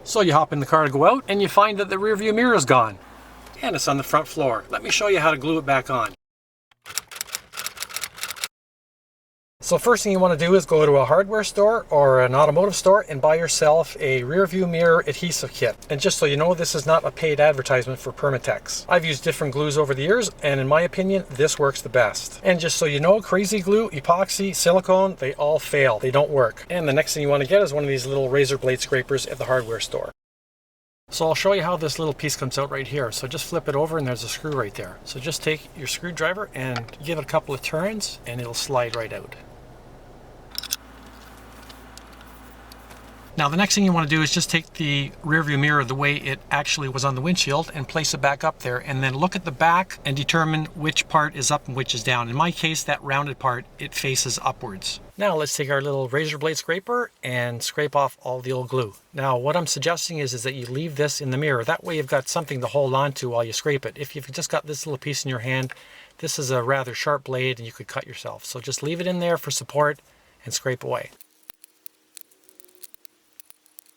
So you hop in the car to go out and you find that the rear view mirror is gone. And it's on the front floor. Let me show you how to glue it back on. So first thing you want to do is go to a hardware store or an automotive store and buy yourself a rear view mirror adhesive kit. And just so you know, this is not a paid advertisement for Permatex. I've used different glues over the years, and in my opinion, this works the best. And just so you know, crazy glue, epoxy, silicone, they all fail. They don't work. And the next thing you want to get is one of these little razor blade scrapers at the hardware store. So I'll show you how this little piece comes out right here. So just flip it over and there's a screw right there. So just take your screwdriver and give it a couple of turns and it'll slide right out. Now the next thing you want to do is just take the rear view mirror the way it actually was on the windshield and place it back up there, and then look at the back and determine which part is up and which is down. In my case, that rounded part, it faces upwards. Now let's take our little razor blade scraper and scrape off all the old glue. Now what I'm suggesting is that you leave this in the mirror. That way you've got something to hold on to while you scrape it. If you've just got this little piece in your hand, this is a rather sharp blade and you could cut yourself. So just leave it in there for support and scrape away.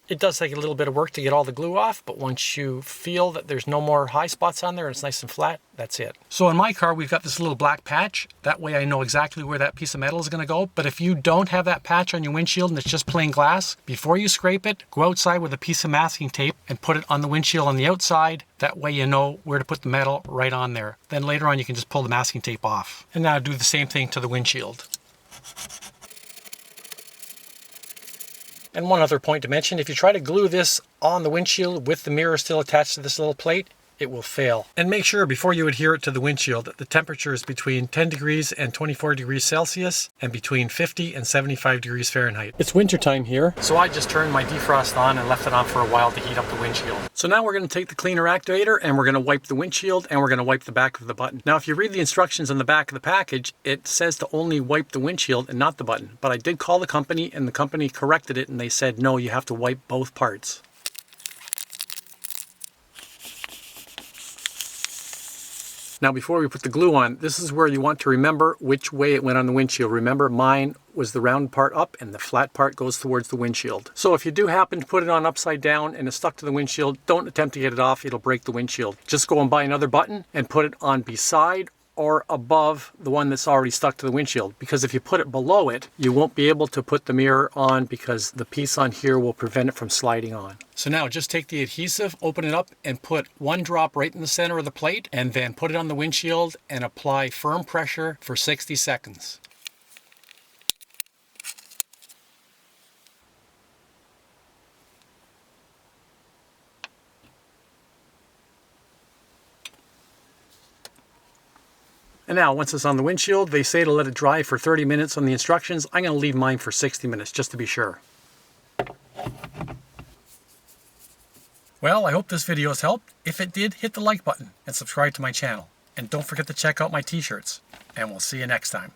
It does take a little bit of work to get all the glue off, but once you feel that there's no more high spots on there and it's nice and flat, that's it. So in my car, we've got this little black patch. That way I know exactly where that piece of metal is going to go. But if you don't have that patch on your windshield and it's just plain glass, before you scrape it, go outside with a piece of masking tape and put it on the windshield on the outside. That way you know where to put the metal right on there. Then later on you can just pull the masking tape off. And now do the same thing to the windshield. And one other point to mention, if you try to glue this on the windshield with the mirror still attached to this little plate, it will fail. And make sure before you adhere it to the windshield that the temperature is between 10 degrees and 24 degrees Celsius and between 50 and 75 degrees Fahrenheit. It's winter time here, so I just turned my defrost on and left it on for a while to heat up the windshield. So now we're going to take the cleaner activator and we're going to wipe the windshield and we're going to wipe the back of the button. Now if you read the instructions on the back of the package, it says to only wipe the windshield and not the button. But I did call the company and the company corrected it and they said no, you have to wipe both parts. Now before we put the glue on, this is where you want to remember which way it went on the windshield. Remember, mine was the round part up and the flat part goes towards the windshield. So if you do happen to put it on upside down and it's stuck to the windshield, don't attempt to get it off, it'll break the windshield. Just go and buy another button and put it on beside or above the one that's already stuck to the windshield, because if you put it below it, you won't be able to put the mirror on because the piece on here will prevent it from sliding on. So now just take the adhesive, open it up and put one drop right in the center of the plate and then put it on the windshield and apply firm pressure for 60 seconds. And now, once it's on the windshield, they say to let it dry for 30 minutes on the instructions. I'm going to leave mine for 60 minutes, just to be sure. Well, I hope this video has helped. If it did, hit the like button and subscribe to my channel. And don't forget to check out my t-shirts. And we'll see you next time.